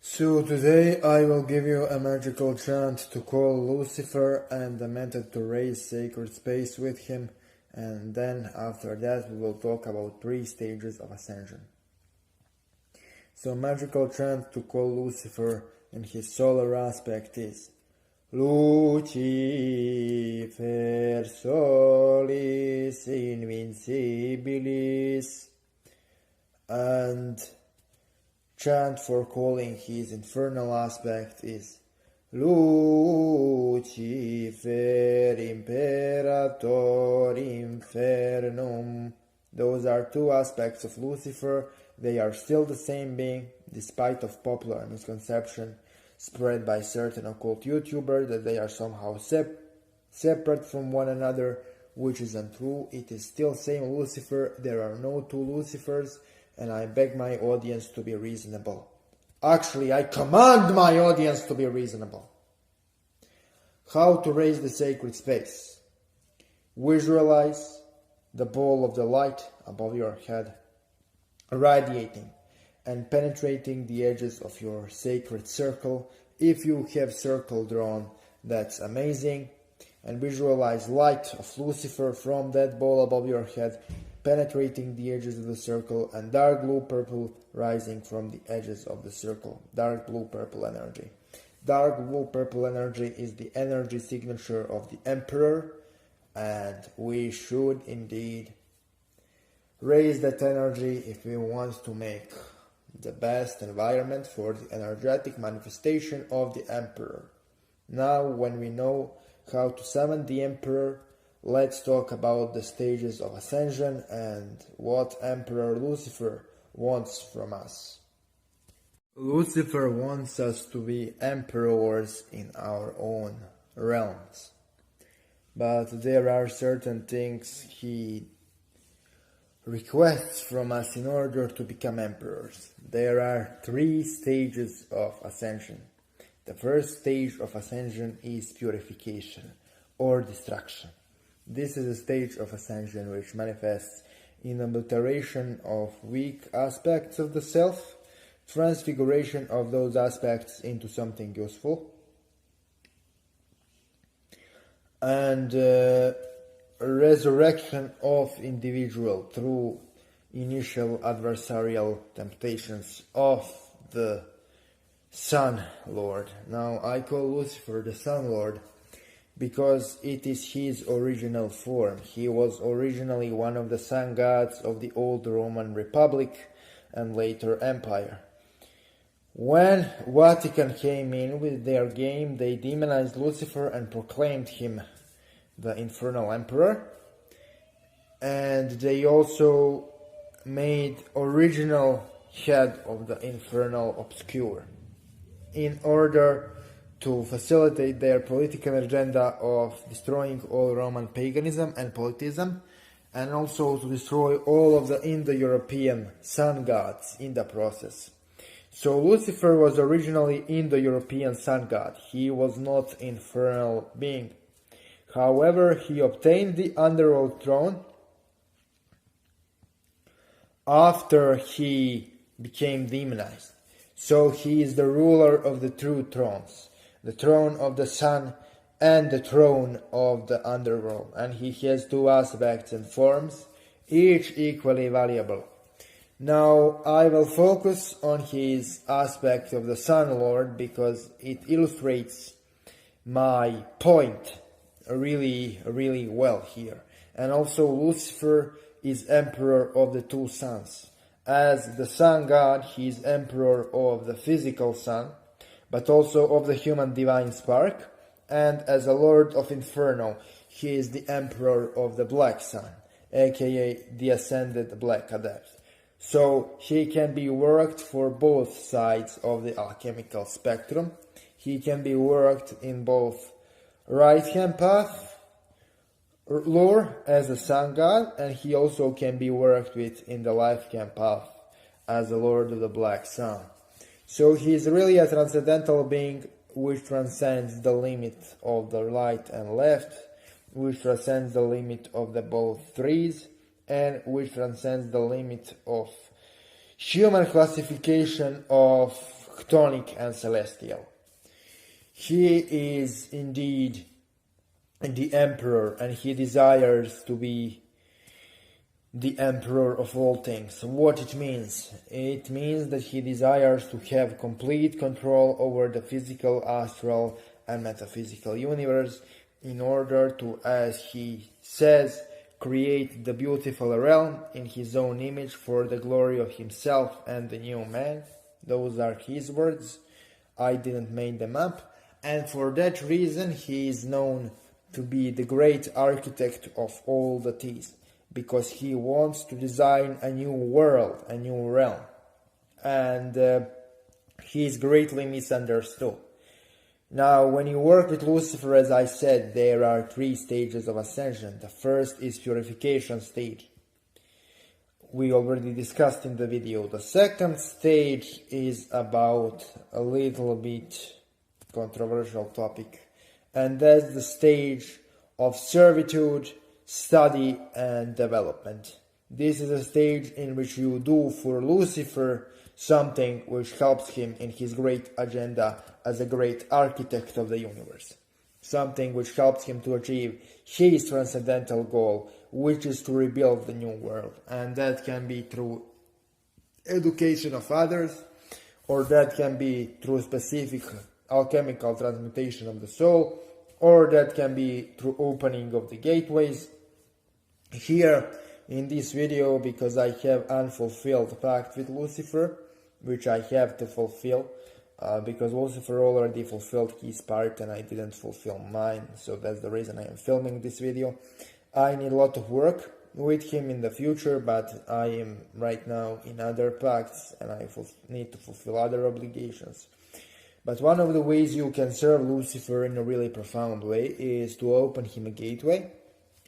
So today I will give you a magical chant to call Lucifer and the method to raise sacred space with him, and then after that we will talk about 3 stages of ascension. So magical chant to call Lucifer in his solar aspect is Lucifer solis invincibilis, and chant for calling his infernal aspect is Lucifer imperator infernum. Those are 2 aspects of Lucifer. They are still the same being, despite of popular misconception spread by certain occult YouTubers that they are somehow separate from one another, which is untrue. It is still same Lucifer. There are no 2 Lucifers, and I beg my audience to be reasonable. Actually, I command my audience to be reasonable. How to raise the sacred space? Visualize the ball of the light above your head, radiating and penetrating the edges of your sacred circle. If you have circle drawn, that's amazing. And visualize light of Lucifer from that ball above your head, penetrating the edges of the circle, and dark blue purple rising from the edges of the circle. Dark blue purple energy. Dark blue purple energy is the energy signature of the Emperor, and we should indeed raise that energy if we want to make the best environment for the energetic manifestation of the Emperor. Now, when we know how to summon the Emperor, let's talk about the stages of ascension and what Emperor Lucifer wants from us. Lucifer wants us to be emperors in our own realms. But there are certain things he requests from us in order to become emperors. There are 3 stages of ascension. The first stage of ascension is purification or destruction. This is a stage of ascension which manifests in obliteration of weak aspects of the self, transfiguration of those aspects into something useful, and resurrection of individual through initial adversarial temptations of the Sun Lord. Now I call Lucifer the Sun Lord because it is his original form. He was originally one of the sun gods of the old Roman Republic and later Empire. When Vatican came in with their game, they demonized Lucifer and proclaimed him the infernal emperor, and they also made original head of the infernal obscure in order to facilitate their political agenda of destroying all Roman paganism and politism, and also to destroy all of the Indo-European sun gods in the process. So Lucifer was originally Indo-European sun god. He was not infernal being. However, he obtained the underworld throne after he became demonized. So he is the ruler of the 2 thrones, the throne of the sun and the throne of the underworld. And he has 2 aspects and forms, each equally valuable. Now I will focus on his aspect of the Sun Lord because it illustrates my point really well here. And also Lucifer is emperor of the 2 suns. As the sun god, he is emperor of the physical sun, but also of the human divine spark, and as a lord of Inferno, he is the emperor of the black sun, aka the ascended black adept. So he can be worked for both sides of the alchemical spectrum. He can be worked in both right-hand path lore as a sun god, and he also can be worked with in the left-hand path as the lord of the black sun. So he is really a transcendental being which transcends the limit of the right and left, which transcends the limit of the both threes, and which transcends the limit of human classification of chthonic and celestial. He is indeed the emperor, and he desires to be the emperor of all things. What it means? It means that he desires to have complete control over the physical, astral, and metaphysical universe in order to, as he says, create the beautiful realm in his own image for the glory of himself and the new man. Those are his words. I didn't make them up. And for that reason, he is known to be the great architect of all that is, because he wants to design a new world, a new realm. And he is greatly misunderstood. Now, when you work with Lucifer, as I said, there are 3 stages of ascension. The first is purification stage. We already discussed in the video. The second stage is about a little bit controversial topic, and that's the stage of servitude, study, and development. This is a stage in which you do for Lucifer something which helps him in his great agenda as a great architect of the universe. Something which helps him to achieve his transcendental goal, which is to rebuild the new world. And that can be through education of others, or that can be through specific alchemical transmutation of the soul, or that can be through opening of the gateways. Here in this video, because I have unfulfilled pact with Lucifer, which I have to fulfill, because Lucifer already fulfilled his part and I didn't fulfill mine, so that's the reason I am filming this video. I need a lot of work with him in the future, but I am right now in other pacts and I need to fulfill other obligations. But one of the ways you can serve Lucifer in a really profound way is to open him a gateway.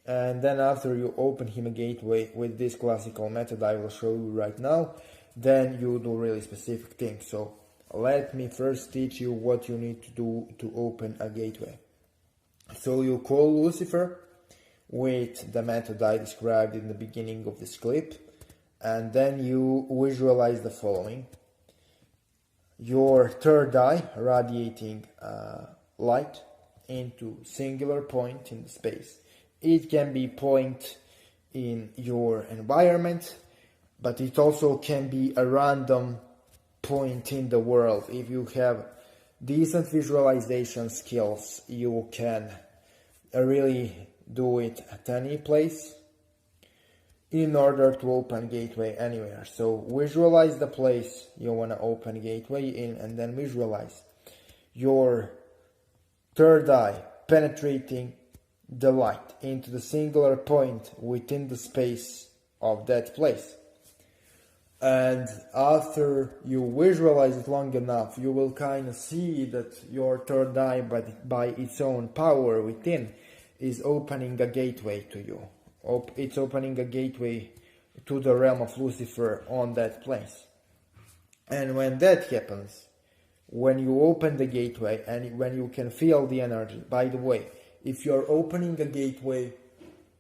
And then after you open him a gateway with this classical method I will show you right now, then you do really specific things. So let me first teach you what you need to do to open a gateway. So you call Lucifer with the method I described in the beginning of this clip, and then you visualize the following. Your third eye radiating light into singular point in the space. It can be point in your environment, but it also can be a random point in the world. If you have decent visualization skills, you can really do it at any place in order to open gateway anywhere. So visualize the place you want to open gateway in, and then visualize your third eye penetrating the light into the singular point within the space of that place. And after you visualize it long enough, you will kind of see that your third eye, by its own power within, is opening a gateway to you. It's opening a gateway to the realm of Lucifer on that place. And when that happens, when you open the gateway and when you can feel the energy, by the way, if you're opening a gateway,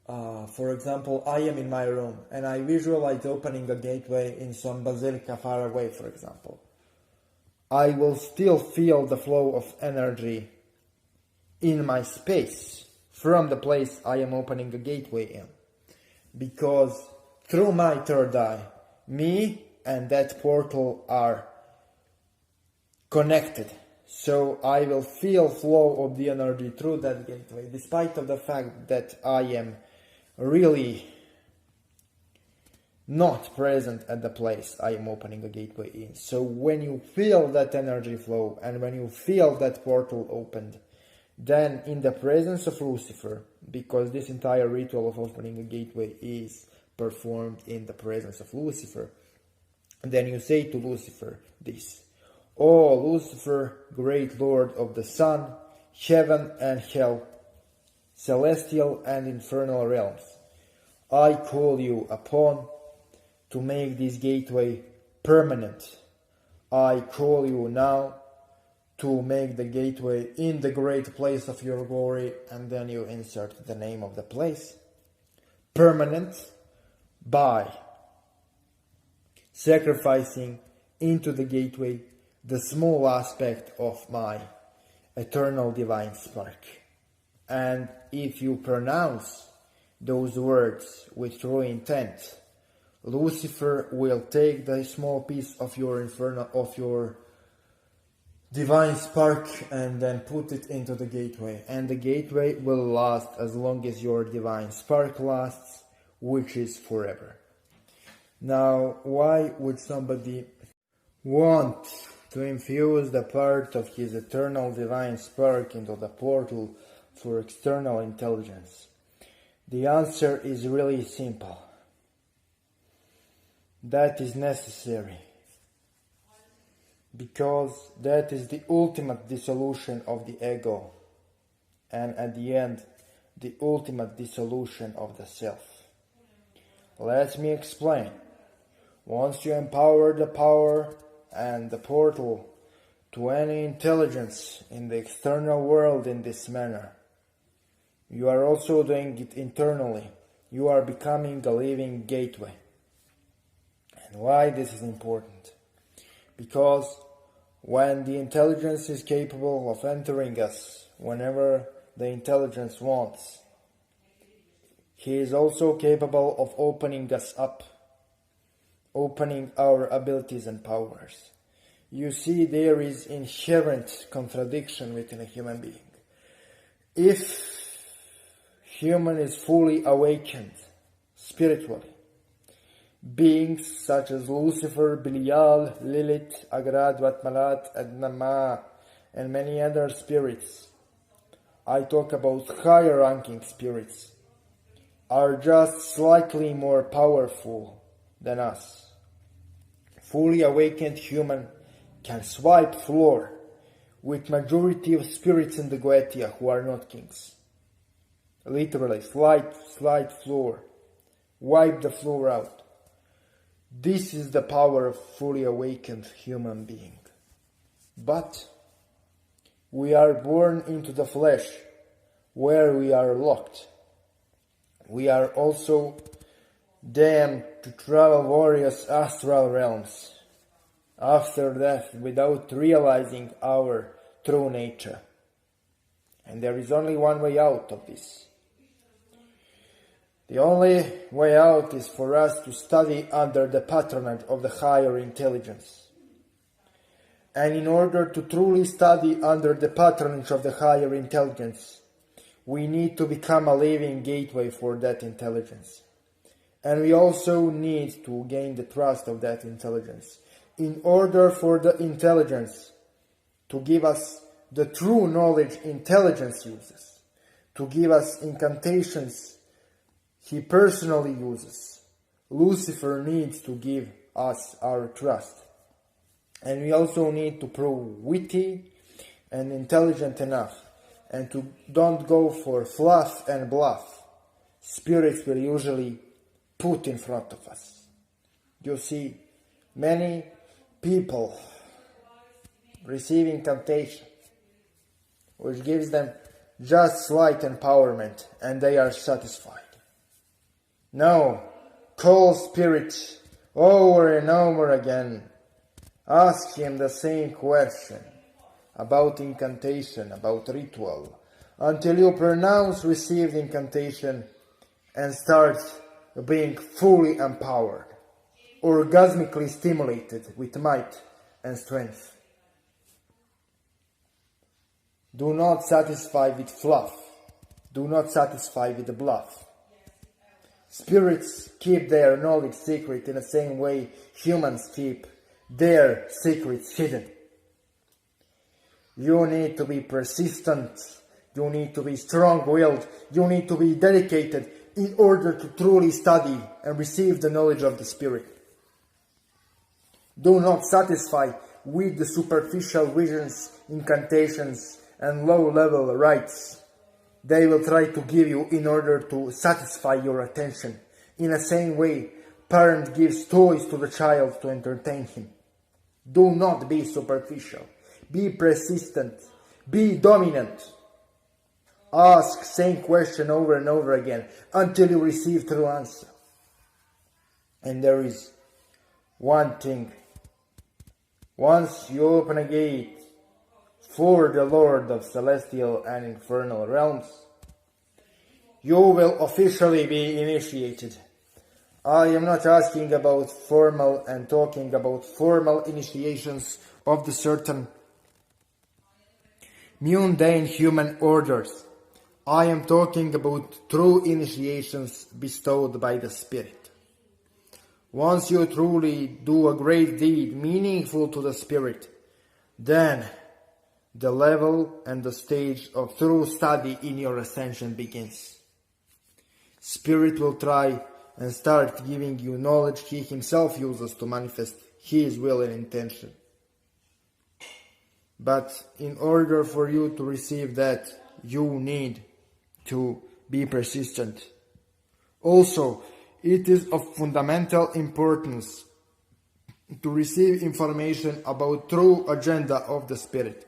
for example, I am in my room and I visualize opening a gateway in some basilica far away, for example, I will still feel the flow of energy in my space from the place I am opening a gateway in. Because through my third eye, me and that portal are connected. So I will feel flow of the energy through that gateway, despite of the fact that I am really not present at the place I am opening a gateway in. So when you feel that energy flow and when you feel that portal opened, then in the presence of Lucifer, because this entire ritual of opening a gateway is performed in the presence of Lucifer, then you say to Lucifer this: "O Lucifer, great Lord of the sun, heaven and hell, celestial and infernal realms, I call you upon to make this gateway permanent. I call you now to make the gateway in the great place of your glory," and then you insert the name of the place, "permanent by sacrificing into the gateway the small aspect of my eternal divine spark. And if you pronounce those words with true intent, Lucifer will take the small piece of your divine spark and then put it into the gateway. And the gateway will last as long as your divine spark lasts, which is forever. Now, why would somebody want to infuse the part of his eternal divine spark into the portal for external intelligence? The answer is really simple. That is necessary, because that is the ultimate dissolution of the ego, and at the end, the ultimate dissolution of the self. Let me explain. Once you empower the power and the portal to any intelligence in the external world in this manner, you are also doing it internally. You are becoming a living gateway. And why this is important? Because when the intelligence is capable of entering us whenever the intelligence wants, he is also capable of opening us up, opening our abilities and powers. You see, there is inherent contradiction within a human being. If human is fully awakened spiritually, beings such as Lucifer, Belial, Lilith, Agrad, Vatmalat, Adnama, and many other spirits, I talk about higher ranking spirits, are just slightly more powerful than us. Fully awakened human can swipe floor with majority of spirits in the Goetia who are not kings. Literally, slide floor, wipe the floor out. This is the power of fully awakened human being. But we are born into the flesh, where we are locked. We are also damned to travel various astral realms after death without realizing our true nature. And there is only one way out of this. The only way out is for us to study under the patronage of the higher intelligence. And in order to truly study under the patronage of the higher intelligence, we need to become a living gateway for that intelligence. And we also need to gain the trust of that intelligence. In order for the intelligence to give us the true knowledge intelligence uses, to give us incantations he personally uses, Lucifer needs to give us our trust. And we also need to prove witty and intelligent enough, and to don't go for fluff and bluff spirits will usually put in front of us. You see, many people receive incantation which gives them just slight empowerment, and they are satisfied. No, call spirit over and over again. Ask him the same question about incantation, about ritual, until you pronounce received incantation and start being fully empowered, orgasmically stimulated with might and strength. Do not satisfy with fluff. Do not satisfy with the bluff. Spirits keep their knowledge secret in the same way humans keep their secrets hidden. You need to be persistent. You need to be strong-willed. You need to be dedicated in order to truly study and receive the knowledge of the Spirit. Do not satisfy with the superficial visions, incantations, and low-level rites they will try to give you in order to satisfy your attention. In the same way, parent gives toys to the child to entertain him. Do not be superficial. Be persistent. Be dominant. Ask same question over and over again until you receive true answer. And there is one thing Once you open a gate for the Lord of celestial and infernal realms, you will officially be initiated. I am not asking about formal and talking about formal initiations of the certain mundane human orders. I am talking about true initiations bestowed by the Spirit. Once you truly do a great deed meaningful to the Spirit, then the level and the stage of true study in your ascension begins. Spirit will try and start giving you knowledge He Himself uses to manifest His will and intention. But in order for you to receive that, you need to be persistent. Also, it is of fundamental importance to receive information about true agenda of the Spirit.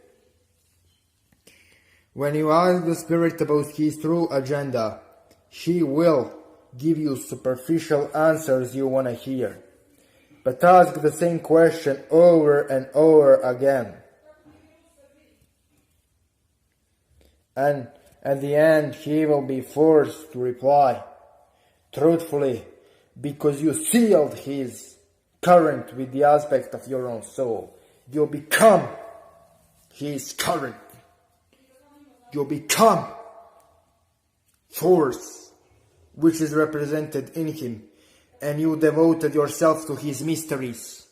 When you ask the Spirit about His true agenda, He will give you superficial answers you want to hear. But ask the same question over and over again. And at the end, He will be forced to reply truthfully, because you sealed His current with the aspect of your own soul. You become His current. You become force which is represented in Him, and you devoted yourself to His mysteries.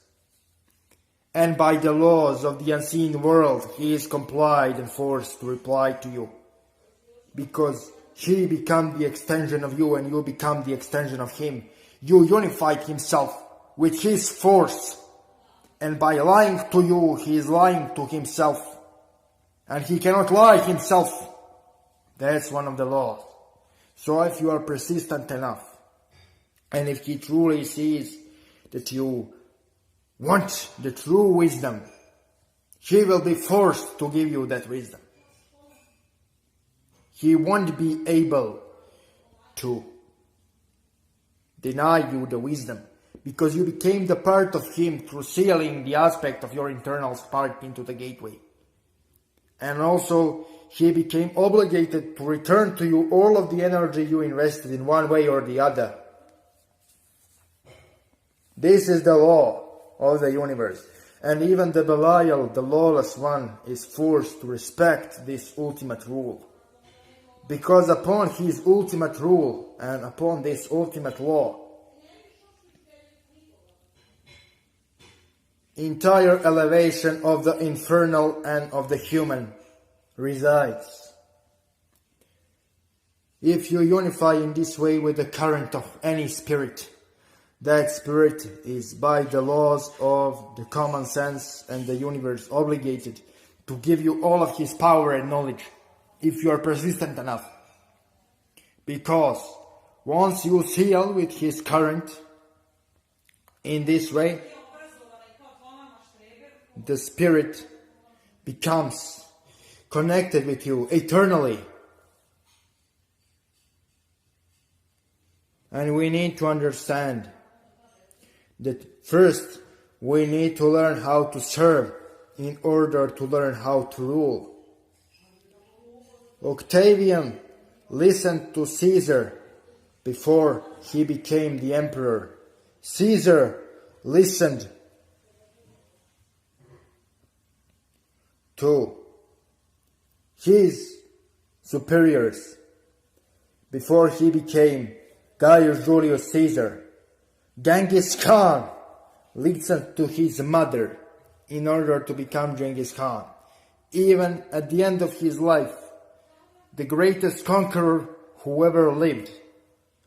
And by the laws of the unseen world, He is complied and forced to reply to you, because He become the extension of you and you become the extension of Him. You unified Himself with His force, and by lying to you, He is lying to Himself, and He cannot lie Himself. That's one of the laws. So if you are persistent enough, and if He truly sees that you want the true wisdom, He will be forced to give you that wisdom. He won't be able to deny you the wisdom, because you became the part of Him through sealing the aspect of your internal spark into the gateway. And also, He became obligated to return to you all of the energy you invested in one way or the other. This is the law of the universe. And even the Belial, the lawless one, is forced to respect this ultimate rule. Because upon his ultimate rule and upon this ultimate law, entire elevation of the infernal and of the human resides. If you unify in this way with the current of any spirit, that spirit is by the laws of the common sense and the universe obligated to give you all of his power and knowledge, if you are persistent enough. Because once you seal with his current in this way, the spirit becomes connected with you eternally. And we need to understand that first we need to learn how to serve in order to learn how to rule. Octavian listened to Caesar before he became the emperor. Caesar listened to his superiors before he became Gaius Julius Caesar. Genghis Khan listened to his mother in order to become Genghis Khan. Even at the end of his life, the greatest conqueror who ever lived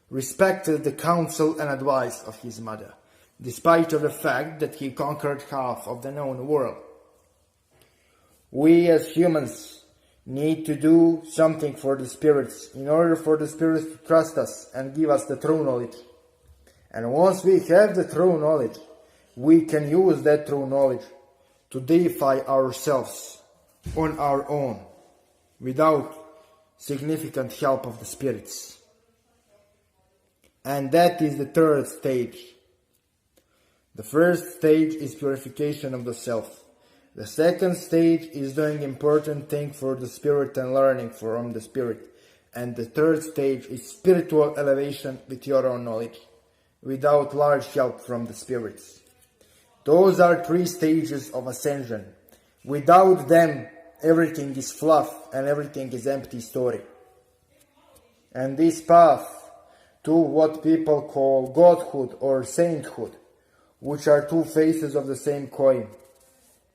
respected the counsel and advice of his mother, despite of the fact that he conquered half of the known world. We as humans need to do something for the spirits in order for the spirits to trust us and give us the true knowledge. And once we have the true knowledge, we can use that true knowledge to deify ourselves on our own without significant help of the spirits. And that is the third stage. The first stage is purification of the self. The second stage is doing important thing for the spirit and learning from the spirit. And the third stage is spiritual elevation with your own knowledge, without large help from the spirits. Those are 3 stages of ascension. Without them, everything is fluff and everything is empty story. And this path to what people call godhood or sainthood, which are 2 faces of the same coin,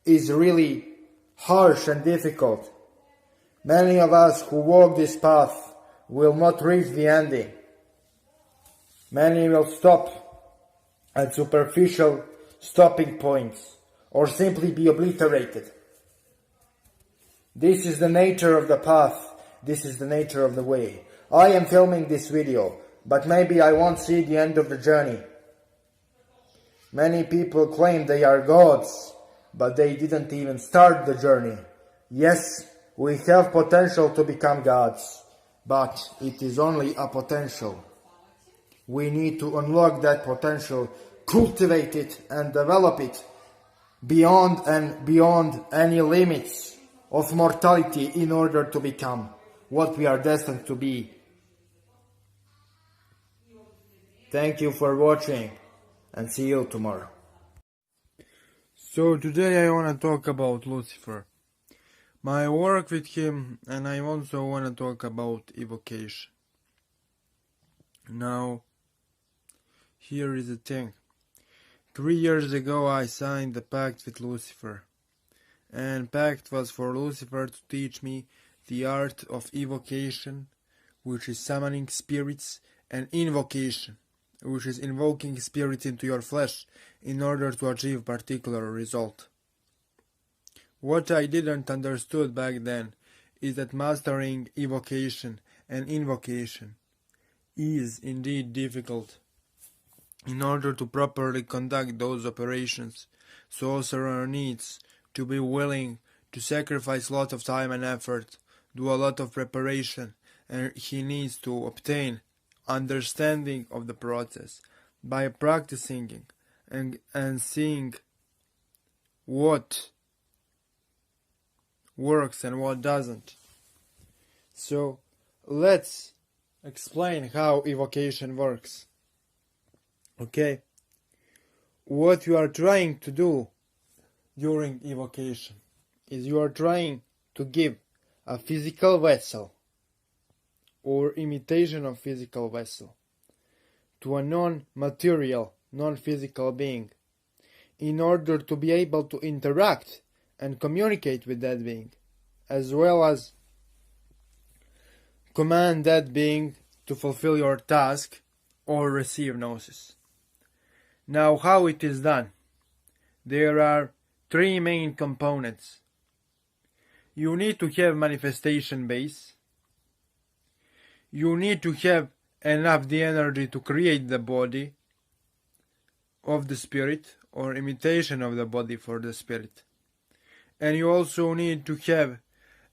is really harsh and difficult. Many of us who walk this path will not reach the ending. Many will stop at superficial stopping points or simply be obliterated. This is the nature of the path. This is the nature of the way. I am filming this video, but maybe I won't see the end of the journey. Many people claim they are gods, but they didn't even start the journey. Yes, we have potential to become gods, but it is only a potential. We need to unlock that potential, cultivate it and develop it beyond and beyond any limits of mortality in order to become what we are destined to be. Thank you for watching and see you tomorrow. So today I want to talk about Lucifer, my work with him, and I also want to talk about evocation. Now, here is the thing. 3 years ago I signed the pact with Lucifer, and pact was for Lucifer to teach me the art of evocation, which is summoning spirits, and invocation, which is invoking spirits into your flesh in order to achieve particular result. What I didn't understood back then is that mastering evocation and invocation is indeed difficult. In order to properly conduct those operations, sorcerer needs to be willing to sacrifice a lot of time and effort, do a lot of preparation, and he needs to obtain understanding of the process by practicing and seeing what works and what doesn't. So let's explain how evocation works. Okay, what you are trying to do during evocation is you are trying to give a physical vessel or imitation of physical vessel to a non-material, non-physical being in order to be able to interact and communicate with that being, as well as command that being to fulfill your task or receive gnosis. Now, how it is done? There are 3 main components. You need to have manifestation base. You need to have enough the energy to create the body of the spirit or imitation of the body for the spirit. And you also need to have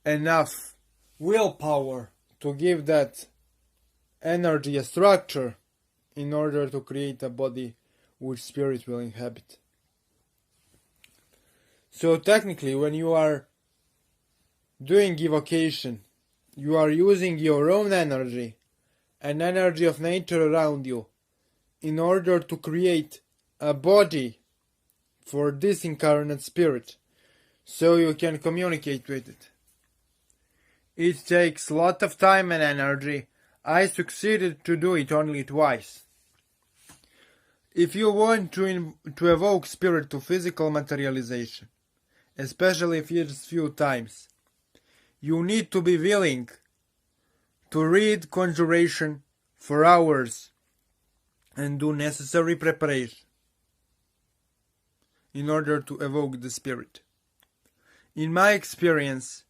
enough willpower to give that energy a structure in order to create a body which spirit will inhabit. So technically, when you are doing evocation, you are using your own energy and energy of nature around you in order to create a body for this incarnate spirit, so you can communicate with it. It takes a lot of time and energy. I succeeded to do it only twice. If you want to evoke spirit to physical materialization, especially if it's few times, you need to be willing to read conjuration for hours and do necessary preparation in order to evoke the spirit. In my experience,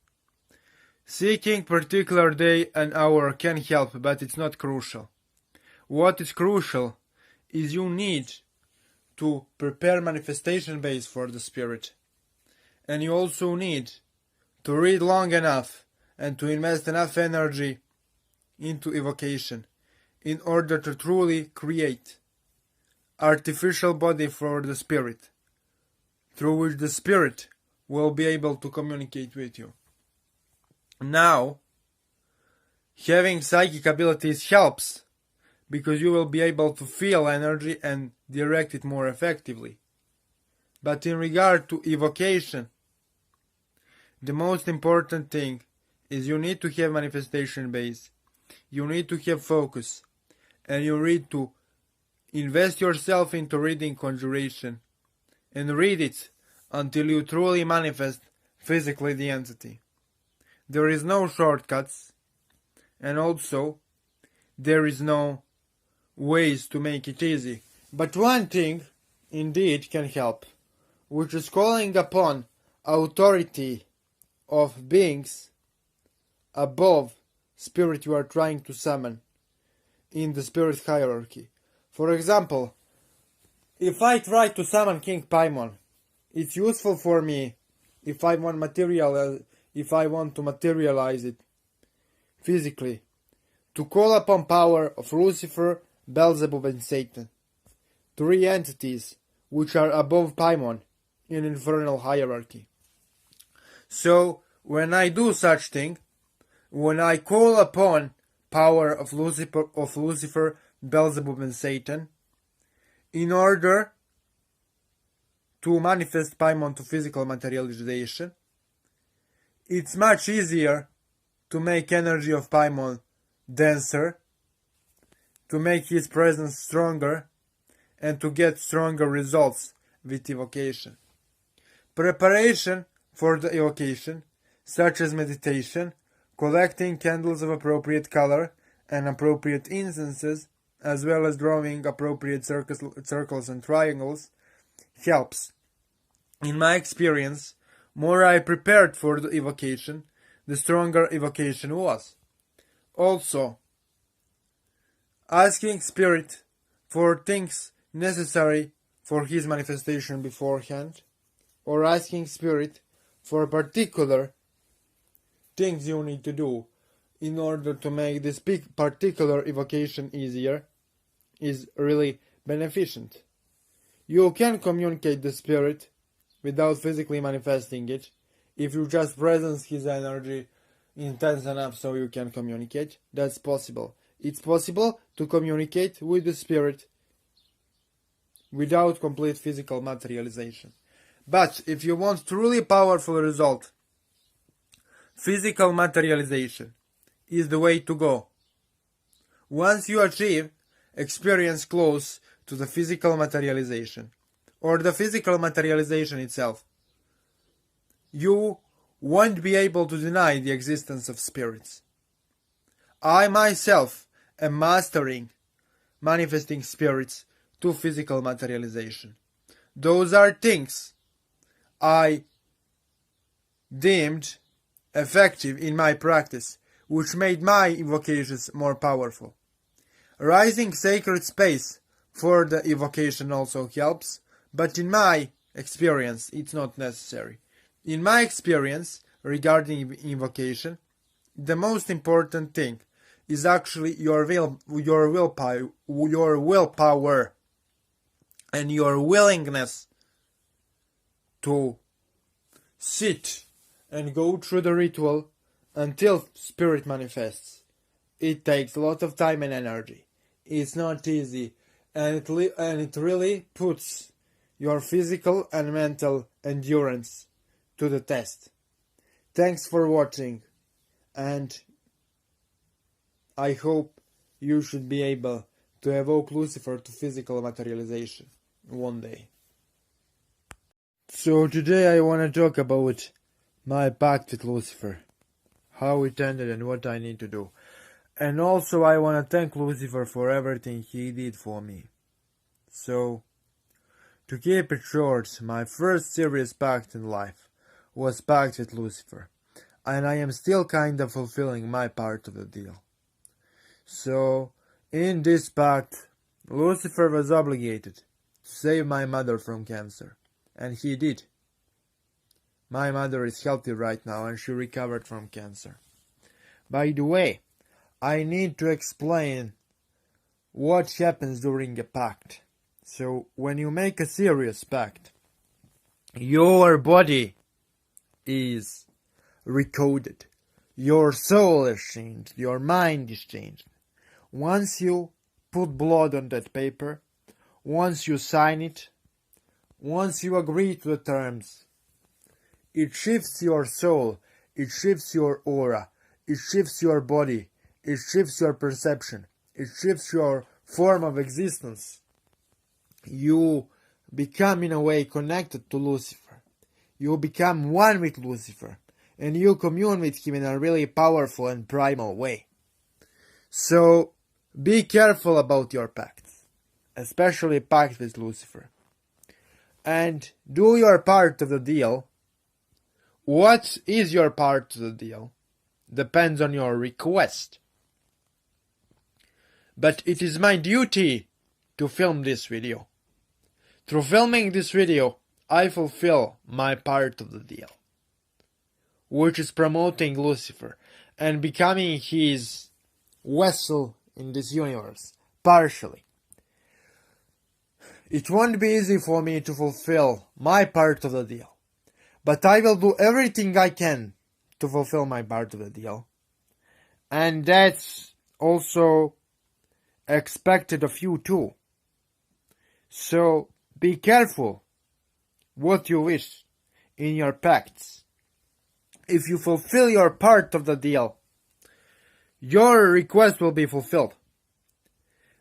seeking particular day and hour can help, but it's not crucial. What is crucial is you need to prepare manifestation base for the spirit. And you also need to read long enough and to invest enough energy into evocation in order to truly create artificial body for the spirit, through which the spirit will be able to communicate with you. Now, having psychic abilities helps, because you will be able to feel energy and direct it more effectively. But in regard to evocation, the most important thing is you need to have manifestation base, you need to have focus, and you need to invest yourself into reading conjuration, and read it until you truly manifest physically the entity. There is no shortcuts, and also there is no ways to make it easy. But one thing indeed can help, which is calling upon authority of beings above spirit you are trying to summon in the spirit hierarchy. For example, if I try to summon King Paimon, it's useful for me if I want to materialize it physically, to call upon power of Lucifer, Beelzebub and Satan, three entities which are above Paimon in infernal hierarchy. So when I do such thing, when I call upon power of Lucifer, Beelzebub and Satan, in order to manifest Paimon to physical materialization, it's much easier to make energy of Paimon denser, to make his presence stronger, and to get stronger results with evocation. Preparation for the evocation, such as meditation, collecting candles of appropriate color and appropriate incenses, as well as drawing appropriate circles and triangles, helps. In my experience, more I prepared for the evocation, the stronger evocation was. Also, asking spirit for things necessary for his manifestation beforehand, or asking spirit for particular things you need to do in order to make this particular evocation easier, is really beneficent. You can communicate the spirit without physically manifesting it if you just presence his energy intense enough so you can communicate. That's possible. It's possible to communicate with the spirit without complete physical materialization. But if you want truly powerful result, physical materialization is the way to go. Once you achieve experience close to the physical materialization, or the physical materialization itself, you won't be able to deny the existence of spirits. I myself am mastering manifesting spirits to physical materialization. Those are things I deemed effective in my practice, which made my evocations more powerful. Rising sacred space for the evocation also helps, but in my experience it's not necessary. In my experience regarding invocation, the most important thing is actually your willpower and your willingness to sit and go through the ritual until spirit manifests. It takes a lot of time and energy. It's not easy, and it really puts your physical and mental endurance to the test. Thanks for watching, and I hope you should be able to evoke Lucifer to physical materialization one day. So today I want to talk about my pact with Lucifer, how it ended and what I need to do. And also I want to thank Lucifer for everything he did for me. So, to keep it short, my first serious pact in life was pact with Lucifer, and I am still kind of fulfilling my part of the deal. So, in this pact, Lucifer was obligated to save my mother from cancer, and he did. My mother is healthy right now and she recovered from cancer. By the way, I need to explain what happens during a pact. So when you make a serious pact, your body is recoded. Your soul is changed. Your mind is changed. Once you put blood on that paper, once you sign it, once you agree to the terms, it shifts your soul, it shifts your aura, it shifts your body, it shifts your perception, it shifts your form of existence. You become in a way connected to Lucifer. You become one with Lucifer, and you commune with him in a really powerful and primal way. So, be careful about your pacts, especially pact with Lucifer. And do your part of the deal. What is your part of the deal depends on your request. But it is my duty to film this video. Through filming this video, I fulfill my part of the deal, which is promoting Lucifer and becoming his vessel in this universe, partially. It won't be easy for me to fulfill my part of the deal, but I will do everything I can to fulfill my part of the deal. And that's also expected of you too. So be careful what you wish in your pacts. If you fulfill your part of the deal, your request will be fulfilled.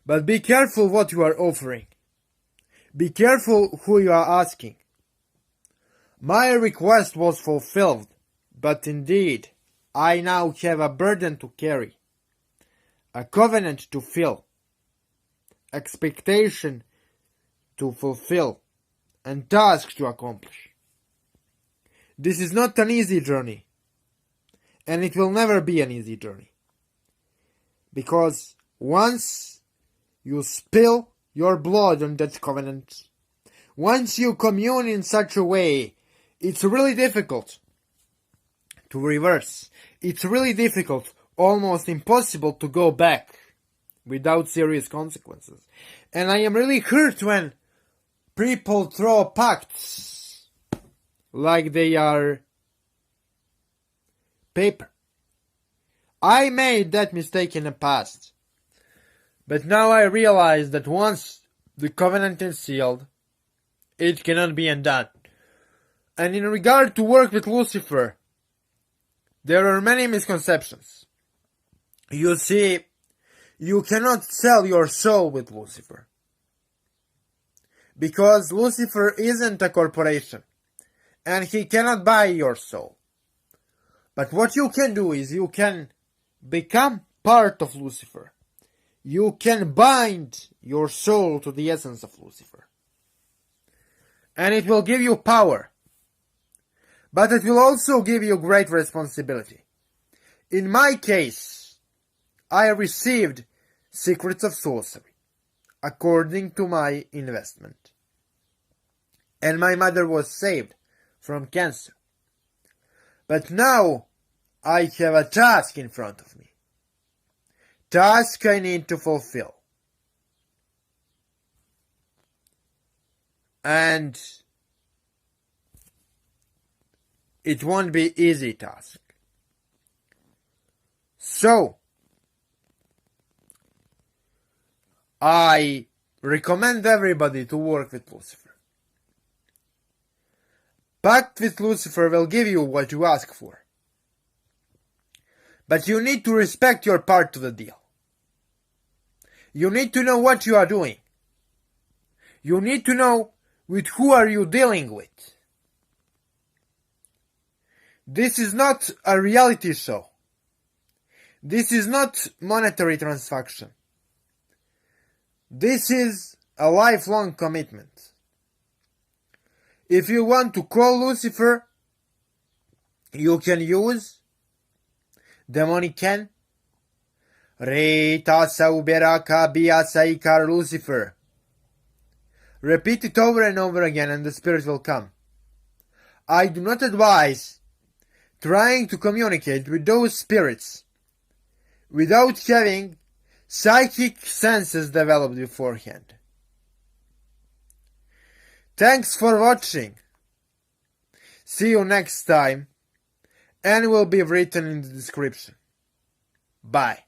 But be careful what you are offering. Be careful who you are asking. My request was fulfilled, but indeed, I now have a burden to carry, a covenant to fill, expectation to fulfill, and tasks to accomplish. This is not an easy journey, and it will never be an easy journey. Because once you spill your blood on that covenant, once you commune in such a way, it's really difficult to reverse. It's really difficult, almost impossible to go back without serious consequences. And I am really hurt when people throw pacts like they are paper. I made that mistake in the past. But now I realize that once the covenant is sealed, it cannot be undone. And in regard to work with Lucifer, there are many misconceptions. You see, you cannot sell your soul with Lucifer. Because Lucifer isn't a corporation, and he cannot buy your soul. But what you can do is you can become part of Lucifer. You can bind your soul to the essence of Lucifer. And it will give you power. But it will also give you great responsibility. In my case, I received secrets of sorcery, according to my investment. And my mother was saved from cancer. But now, I have a task in front of me. Task I need to fulfill. And it won't be easy task. So, I recommend everybody to work with Lucifer. Pact with Lucifer will give you what you ask for. But you need to respect your part of the deal. You need to know what you are doing. You need to know with who are you dealing with. This is not a reality show. This is not monetary transaction. This is a lifelong commitment. If you want to call Lucifer, you can use demonic can. Re-ta sauberaka biasaikar Lucifer. Repeat it over and over again and the spirit will come. I do not advise trying to communicate with those spirits without having psychic senses developed beforehand. Thanks for watching. See you next time, and will be written in the description. Bye.